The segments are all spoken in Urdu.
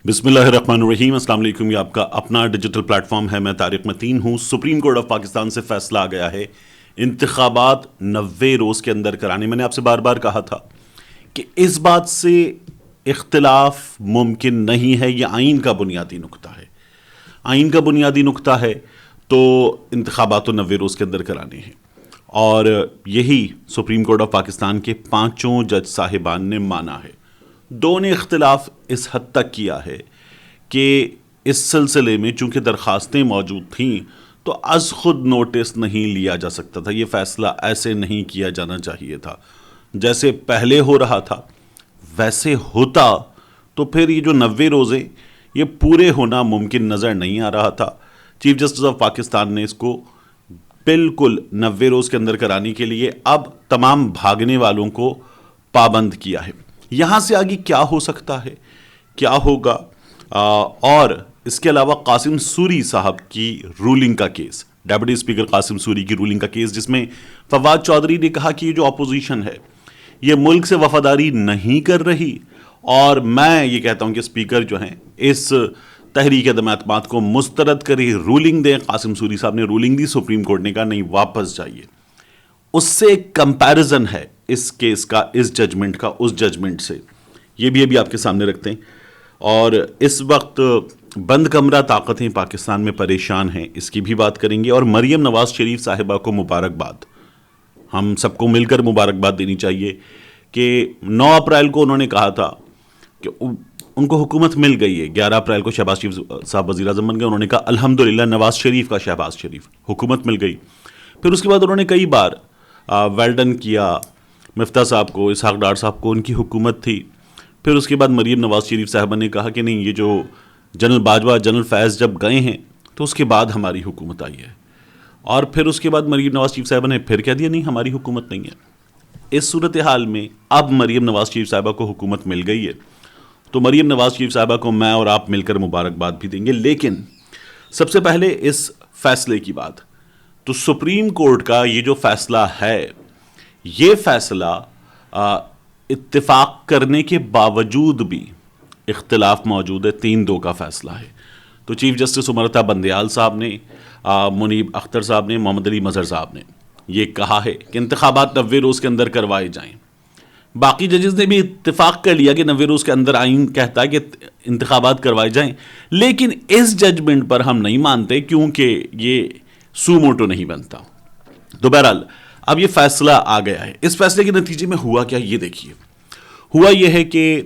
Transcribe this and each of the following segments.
بسم اللہ الرحمن الرحیم۔ السلام علیکم۔ یہ آپ کا اپنا ڈیجیٹل پلیٹ فارم ہے، میں طارق متین ہوں۔ سپریم کورٹ آف پاکستان سے فیصلہ آ گیا ہے انتخابات 90 روز کے اندر کرانے۔ میں نے آپ سے بار بار کہا تھا کہ اس بات سے اختلاف ممکن نہیں ہے، یہ آئین کا بنیادی نقطہ ہے، آئین کا بنیادی نقطہ ہے، تو انتخابات تو 90 روز کے اندر کرانے ہیں، اور یہی سپریم کورٹ آف پاکستان کے 5 جج صاحبان نے مانا ہے۔ دو نے اختلاف اس حد تک کیا ہے کہ اس سلسلے میں چونکہ درخواستیں موجود تھیں تو از خود نوٹس نہیں لیا جا سکتا تھا، یہ فیصلہ ایسے نہیں کیا جانا چاہیے تھا، جیسے پہلے ہو رہا تھا ویسے ہوتا تو پھر یہ جو 90 روزے یہ پورے ہونا ممکن نظر نہیں آ رہا تھا۔ چیف جسٹس آف پاکستان نے اس کو بالکل 90 روز کے اندر کرانے کے لیے اب تمام بھاگنے والوں کو پابند کیا ہے۔ یہاں سے آگے کیا ہو سکتا ہے، کیا ہوگا، اور اس کے علاوہ قاسم سوری صاحب کی رولنگ کا case, deputy speaker Qasim sorry کی رولنگ کا کیس، جس میں فواد چودھری نے کہا کہ یہ جو اپوزیشن ہے یہ ملک سے وفاداری نہیں کر رہی، اور میں یہ کہتا ہوں کہ اسپیکر جو ہیں اس تحریک عدم اعتماد کو مسترد کریں، رولنگ دیں۔ قاسم سوری صاحب نے رولنگ دی، سپریم کورٹ نے کہا نہیں، واپس جائیے۔ اس سے ایک کمپیریزن ہے اس کیس کا، اس ججمنٹ کا اس ججمنٹ سے، یہ بھی ابھی آپ کے سامنے رکھتے ہیں۔ اور اس وقت بند کمرہ طاقتیں پاکستان میں پریشان ہیں، اس کی بھی بات کریں گے، اور مریم نواز شریف صاحبہ کو مبارکباد، ہم سب کو مل کر مبارکباد دینی چاہیے کہ 9 اپریل کو انہوں نے کہا تھا کہ ان کو حکومت مل گئی ہے، 11 اپریل کو شہباز شریف صاحب وزیر اعظم بن گئے، انہوں نے کہا الحمدللہ نواز شریف کا شہباز شریف، حکومت مل گئی۔ پھر اس کے بعد انہوں نے کئی بار ویلڈن کیا مفتاح صاحب کو، اسحاق ڈار صاحب کو، ان کی حکومت تھی۔ پھر اس کے بعد مریم نواز شریف صاحبہ نے کہا کہ نہیں، یہ جو جنرل باجوہ، جنرل فیض جب گئے ہیں تو اس کے بعد ہماری حکومت آئی ہے، اور پھر اس کے بعد مریم نواز شریف صاحبہ نے پھر کہہ دیا نہیں، ہماری حکومت نہیں ہے۔ اس صورتحال میں اب مریم نواز شریف صاحبہ کو حکومت مل گئی ہے، تو مریم نواز شریف صاحبہ کو میں اور آپ مل کر مبارکباد بھی دیں گے۔ لیکن سب سے پہلے اس فیصلے کی بات، تو سپریم کورٹ کا یہ جو فیصلہ ہے، یہ فیصلہ اتفاق کرنے کے باوجود بھی اختلاف موجود ہے، 3-2 کا فیصلہ ہے۔ تو چیف جسٹس عمرتا بندیال صاحب نے، منیب اختر صاحب نے، محمد علی مظہر صاحب نے یہ کہا ہے کہ انتخابات 90 روز کے اندر کروائے جائیں۔ باقی ججز نے بھی اتفاق کر لیا کہ 90 روز کے اندر آئین کہتا ہے کہ انتخابات کروائے جائیں، لیکن اس ججمنٹ پر ہم نہیں مانتے کیونکہ یہ سو موٹو نہیں بنتا۔ تو بہرحال اب یہ فیصلہ آ گیا ہے۔ اس فیصلے کے نتیجے میں ہوا کیا، یہ دیکھیے۔ ہوا یہ ہے کہ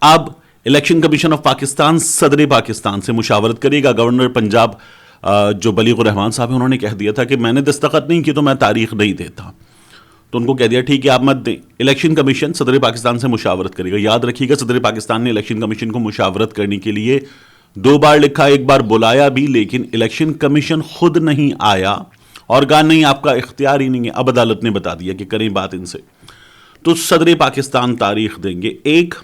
اب الیکشن کمیشن آف پاکستان صدر پاکستان سے مشاورت کرے گا۔ گورنر پنجاب جو بلیغ الرحمان صاحب ہیں، انہوں نے کہہ دیا تھا کہ میں نے دستخط نہیں کی تو میں تاریخ نہیں دیتا، تو ان کو کہہ دیا ٹھیک ہے آپ مت دیں۔ الیکشن کمیشن صدر پاکستان سے مشاورت کرے گا۔ یاد رکھیے گا، صدر پاکستان نے الیکشن کمیشن کو مشاورت کرنے کے لیے 2 بار لکھا، ایک بار بلایا بھی، لیکن الیکشن کمیشن خود نہیں آیا اور کہا نہیں، آپ کا اختیار ہی نہیں ہے، اب عدالت نے بتا دیا کہ کریں بات ان سے۔ تو صدر پاکستان تاریخ دیں گے۔ ایک،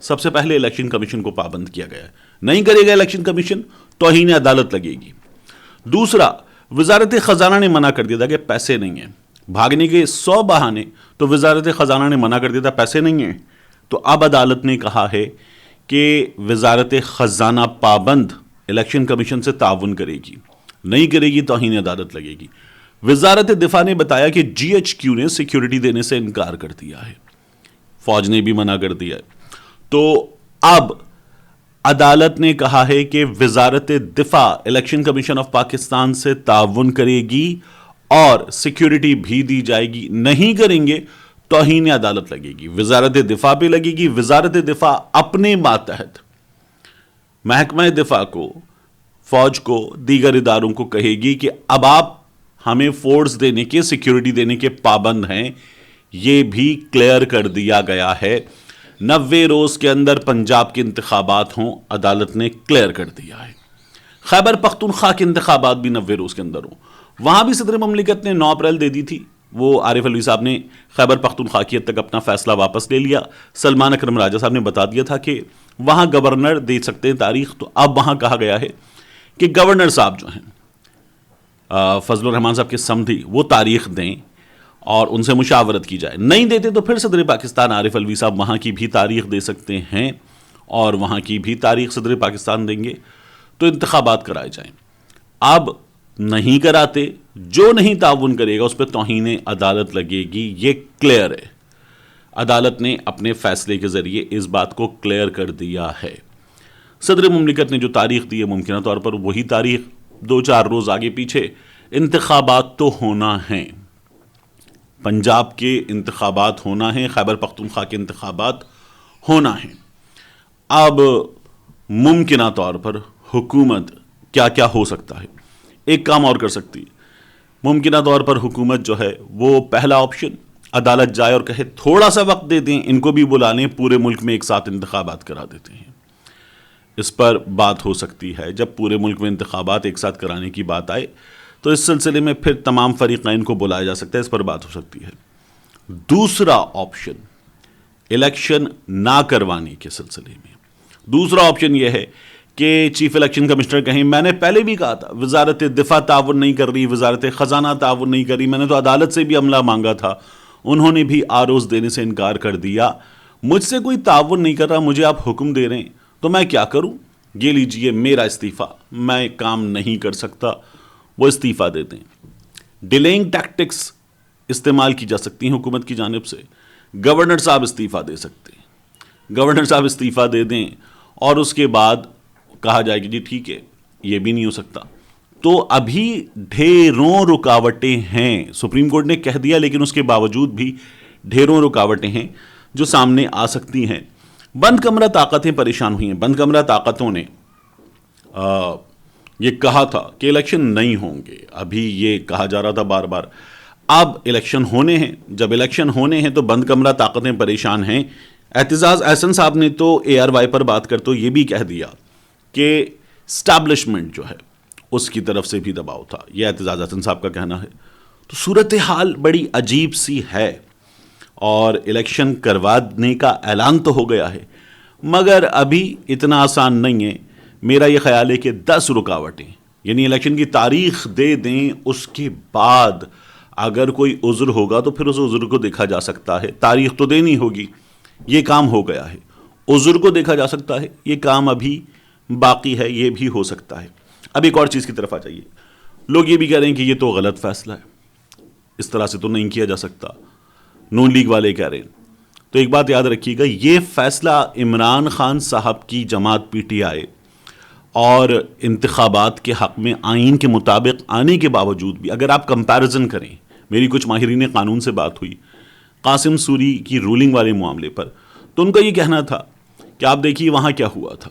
سب سے پہلے الیکشن کمیشن کو پابند کیا گیا ہے، نہیں کرے گا الیکشن کمیشن توہین عدالت لگے گی۔ دوسرا، وزارت خزانہ نے منع کر دیا تھا کہ پیسے نہیں ہیں، بھاگنے کے 100 بہانے، تو وزارت خزانہ نے منع کر دیا تھا پیسے نہیں ہیں، تو اب عدالت نے کہا ہے کہ وزارت خزانہ پابند الیکشن کمیشن سے تعاون کرے گی، نہیں کرے گی توہین عدالت لگے گی۔ وزارت دفاع نے بتایا کہ جی ایچ کیو نے سیکیورٹی دینے سے انکار کر دیا ہے، فوج نے بھی منع کر دیا ہے۔ تو اب عدالت نے کہا ہے کہ وزارت دفاع الیکشن کمیشن آف پاکستان سے تعاون کرے گی اور سیکیورٹی بھی دی جائے گی، نہیں کریں گے توہین عدالت لگے گی، وزارت دفاع پہ لگے گی۔ وزارت دفاع اپنے ماتحت محکمہ دفاع کو، فوج کو، دیگر اداروں کو کہے گی کہ اب آپ ہمیں فورس دینے کے، سیکیورٹی دینے کے پابند ہیں۔ یہ بھی کلیئر کر دیا گیا ہے، 90 روز کے اندر پنجاب کے انتخابات ہوں، عدالت نے کلیئر کر دیا ہے۔ خیبر پختونخوا کے انتخابات بھی 90 روز کے اندر ہوں، وہاں بھی صدر مملکت نے 9 اپریل دے دی تھی، وہ عارف علوی صاحب نے خیبر پختونخوا کی حد تک اپنا فیصلہ واپس لے لیا۔ سلمان اکرم راجہ صاحب نے بتا دیا تھا کہ وہاں گورنر دے سکتے ہیں تاریخ، تو اب وہاں کہا گیا ہے کہ گورنر صاحب جو ہیں فضل الرحمان صاحب کے سمدھی، وہ تاریخ دیں اور ان سے مشاورت کی جائے۔ نہیں دیتے تو پھر صدر پاکستان عارف علوی صاحب وہاں کی بھی تاریخ دے سکتے ہیں، اور وہاں کی بھی تاریخ صدر پاکستان دیں گے تو انتخابات کرائے جائیں. اب نہیں کراتے, جو نہیں تعاون کرے گا اس پہ توہین عدالت لگے گی, یہ کلیئر ہے. عدالت نے اپنے فیصلے کے ذریعے اس بات کو کلیئر کر دیا ہے. صدر مملکت نے جو تاریخ دی ہے ممکنہ طور پر وہی تاریخ 2-4 روز آگے پیچھے. انتخابات تو ہونا ہیں, پنجاب کے انتخابات ہونا ہیں, خیبر پختونخوا کے انتخابات ہونا ہیں. اب ممکنہ طور پر حکومت کیا کیا ہو سکتا ہے. ایک کام اور کر سکتی ہے ممکنہ طور پر حکومت جو ہے وہ پہلا آپشن, عدالت جائے اور کہے تھوڑا سا وقت دے دیں, ان کو بھی بلا لیں, پورے ملک میں ایک ساتھ انتخابات کرا دیتے ہیں. اس پر بات ہو سکتی ہے. جب پورے ملک میں انتخابات ایک ساتھ کرانے کی بات آئے تو اس سلسلے میں پھر تمام فریقین کو بلایا جا سکتا ہے, اس پر بات ہو سکتی ہے. دوسرا آپشن الیکشن نہ کروانے کے سلسلے میں, دوسرا آپشن یہ ہے کہ چیف الیکشن کمشنر کہیں میں نے پہلے بھی کہا تھا وزارت دفاع تعاون نہیں کر رہی, وزارت خزانہ تعاون نہیں کر رہی, میں نے تو عدالت سے بھی عملہ مانگا تھا, انہوں نے بھی آروز دینے سے انکار کر دیا, مجھ سے کوئی تعاون نہیں کر رہا, مجھے آپ حکم دے رہے ہیں تو میں کیا کروں, یہ لیجئے میرا استعفیٰ, میں کام نہیں کر سکتا, وہ استعفیٰ دے دیں. ڈیلینگ ٹیکٹکس استعمال کی جا سکتی ہیں حکومت کی جانب سے. گورنر صاحب استعفیٰ دے سکتے ہیں, گورنر صاحب استعفیٰ دے دیں اور اس کے بعد کہا جائے کہ جی ٹھیک ہے یہ بھی نہیں ہو سکتا. تو ابھی ڈھیروں رکاوٹیں ہیں, سپریم کورٹ نے کہہ دیا لیکن اس کے باوجود بھی ڈھیروں رکاوٹیں ہیں جو سامنے آ سکتی ہیں. بند کمرہ طاقتیں پریشان ہوئی ہیں. بند کمرہ طاقتوں نے یہ کہا تھا کہ الیکشن نہیں ہوں گے, ابھی یہ کہا جا رہا تھا بار بار, اب الیکشن ہونے ہیں. جب الیکشن ہونے ہیں تو بند کمرہ طاقتیں پریشان ہیں. اعتزاز احسن صاحب نے تو ARY پر بات کر تو یہ بھی کہہ دیا کہ اسٹیبلشمنٹ جو ہے اس کی طرف سے بھی دباؤ تھا, یہ اعتزاز احسن صاحب کا کہنا ہے. تو صورتحال بڑی عجیب سی ہے اور الیکشن کروانے کا اعلان تو ہو گیا ہے مگر ابھی اتنا آسان نہیں ہے. میرا یہ خیال ہے کہ 10 رکاوٹیں, یعنی الیکشن کی تاریخ دے دیں, اس کے بعد اگر کوئی عذر ہوگا تو پھر اس عذر کو دیکھا جا سکتا ہے. تاریخ تو دینی ہوگی, یہ کام ہو گیا ہے, عذر کو دیکھا جا سکتا ہے, یہ کام ابھی باقی ہے, یہ بھی ہو سکتا ہے. اب ایک اور چیز کی طرف آ جائیے. لوگ یہ بھی کہہ رہے ہیں کہ یہ تو غلط فیصلہ ہے, اس طرح سے تو نہیں کیا جا سکتا, نون لیگ والے کہہ رہے ہیں. تو ایک بات یاد رکھیے گا, یہ فیصلہ عمران خان صاحب کی جماعت PTI اور انتخابات کے حق میں آئین کے مطابق آنے کے باوجود بھی اگر آپ کمپیریزن کریں, میری کچھ ماہرین قانون سے بات ہوئی قاسم سوری کی رولنگ والے معاملے پر, تو ان کا یہ کہنا تھا کہ آپ دیکھیے وہاں کیا ہوا تھا.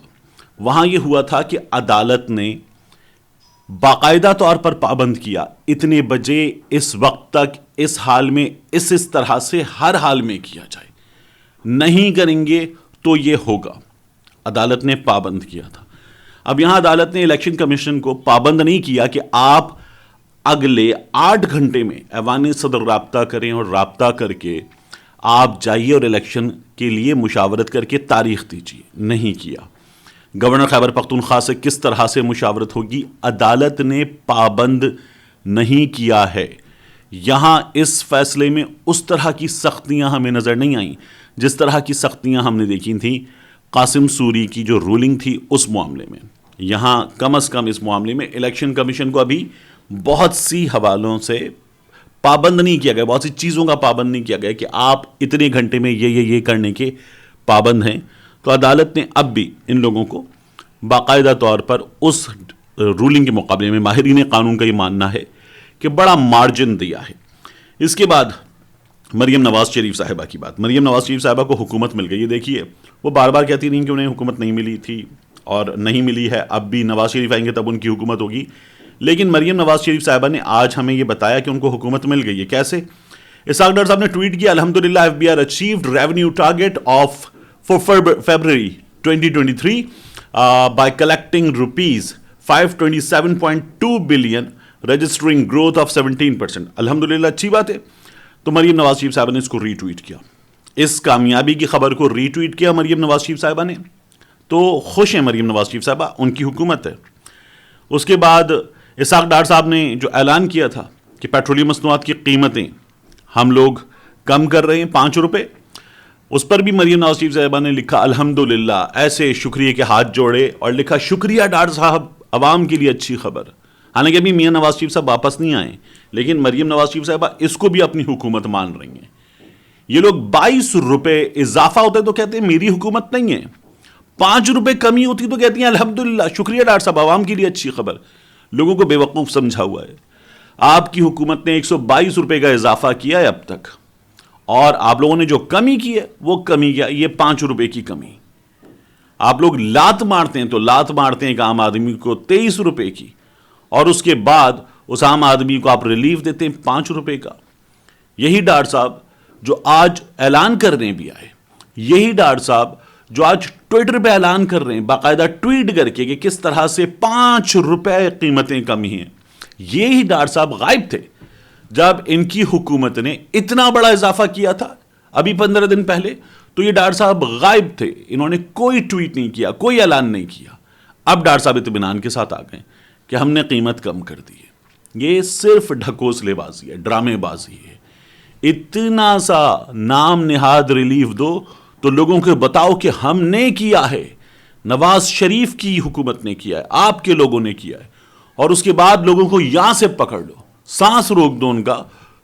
وہاں یہ ہوا تھا کہ عدالت نے باقاعدہ طور پر پابند کیا اتنے بجے اس وقت تک اس حال میں اس طرح سے ہر حال میں کیا جائے, نہیں کریں گے تو یہ ہوگا. عدالت نے پابند کیا تھا. اب یہاں عدالت نے الیکشن کمیشن کو پابند نہیں کیا کہ آپ اگلے 8 گھنٹے میں ایوان صدر رابطہ کریں اور رابطہ کر کے آپ جائیے اور الیکشن کے لیے مشاورت کر کے تاریخ دیجیے. نہیں کیا. گورنر خیبر پختونخوا سے کس طرح سے مشاورت ہوگی, عدالت نے پابند نہیں کیا ہے. یہاں اس فیصلے میں اس طرح کی سختیاں ہمیں نظر نہیں آئیں جس طرح کی سختیاں ہم نے دیکھی تھیں قاسم سوری کی جو رولنگ تھی اس معاملے میں. یہاں کم از کم اس معاملے میں الیکشن کمیشن کو ابھی بہت سی حوالوں سے پابند نہیں کیا گیا, بہت سی چیزوں کا پابند نہیں کیا گیا کہ آپ اتنے گھنٹے میں یہ کرنے کے پابند ہیں. تو عدالت نے اب بھی ان لوگوں کو باقاعدہ طور پر اس رولنگ کے مقابلے میں ماہرین قانون کا یہ ماننا ہے کہ بڑا مارجن دیا ہے. اس کے بعد مریم نواز شریف صاحبہ کی بات. مریم نواز شریف صاحبہ کو حکومت مل گئی. یہ دیکھیے وہ بار بار کہتی رہیں کہ انہیں حکومت نہیں ملی تھی اور نہیں ملی ہے, اب بھی نواز شریف آئیں گے تب ان کی حکومت ہوگی. لیکن مریم نواز شریف صاحبہ نے آج ہمیں یہ بتایا کہ ان کو حکومت مل گئی ہے. کیسے؟ اسحاق ڈار صاحب نے ٹویٹ کیا, الحمدللہ FBR achieved revenue target of for February 2023 by collecting rupees 527.2 billion registering growth of 17%. الحمدللہ اچھی بات ہے. تو مریم نواز شریف صاحبہ نے اس کو ری ٹویٹ کیا, اس کامیابی کی خبر کو ری ٹویٹ کیا مریم نواز شریف صاحبہ نے. تو خوش ہیں مریم نواز شریف صاحبہ, ان کی حکومت ہے. اس کے بعد اسحاق ڈار صاحب نے جو اعلان کیا تھا کہ پیٹرولیم مصنوعات کی قیمتیں ہم لوگ کم کر رہے ہیں 5 روپے, اس پر بھی مریم نواز شریف صاحبہ نے لکھا الحمدللہ، ایسے شکریہ کے ہاتھ جوڑے اور لکھا شکریہ ڈاکٹر صاحب، عوام کے لیے اچھی خبر۔ حالانکہ ابھی میاں نواز شریف صاحب واپس نہیں آئے، لیکن مریم نواز شریف صاحبہ اس کو بھی اپنی حکومت مان رہی ہیں۔ یہ لوگ 22 روپے اضافہ ہوتے تو کہتے ہیں میری حکومت نہیں ہے، 5 روپے کمی ہوتی تو کہتی ہیں الحمدللہ شکریہ ڈاکٹر صاحب، عوام کے لیے اچھی خبر۔ لوگوں کو بے وقوف سمجھا ہوا ہے۔ آپ کی حکومت نے 122 روپے کا اضافہ کیا ہے اب تک، اور آپ لوگوں نے جو کمی کی ہے وہ کمی کیا، یہ 5 روپے کی کمی۔ آپ لوگ لات مارتے ہیں تو لات مارتے ہیں ایک عام آدمی کو 23 روپے کی، اور اس کے بعد اس عام آدمی کو آپ ریلیف دیتے ہیں 5 روپے کا۔ یہی ڈاکٹر صاحب جو آج اعلان کرنے بھی آئے، یہی ڈاکٹر صاحب جو آج ٹویٹر پہ اعلان کر رہے ہیں باقاعدہ ٹویٹ کر کے کہ کس طرح سے 5 روپے قیمتیں کمی ہیں، یہی ڈاکٹر صاحب غائب تھے جب ان کی حکومت نے اتنا بڑا اضافہ کیا تھا ابھی 15 دن پہلے۔ تو یہ ڈاکٹر صاحب غائب تھے، انہوں نے کوئی ٹویٹ نہیں کیا، کوئی اعلان نہیں کیا۔ اب ڈاکٹر صاحب اطمینان کے ساتھ آ گئے کہ ہم نے قیمت کم کر دی ہے۔ یہ صرف ڈھکوسلے بازی ہے، ڈرامے بازی ہے۔ اتنا سا نام نہاد ریلیف دو تو لوگوں کو بتاؤ کہ ہم نے کیا ہے، نواز شریف کی حکومت نے کیا ہے، آپ کے لوگوں نے کیا ہے، اور اس کے بعد لوگوں کو یہاں سے پکڑ لو، سانس روک دو ان کا،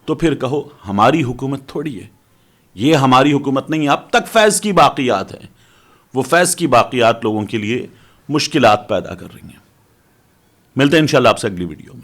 تو پھر کہو ہماری حکومت تھوڑی ہے، یہ ہماری حکومت نہیں ہے۔ اب تک فیض کی باقیات ہیں، وہ فیض کی باقیات لوگوں کے لیے مشکلات پیدا کر رہی ہیں۔ ملتے ہیں انشاءاللہ آپ سے اگلی ویڈیو میں۔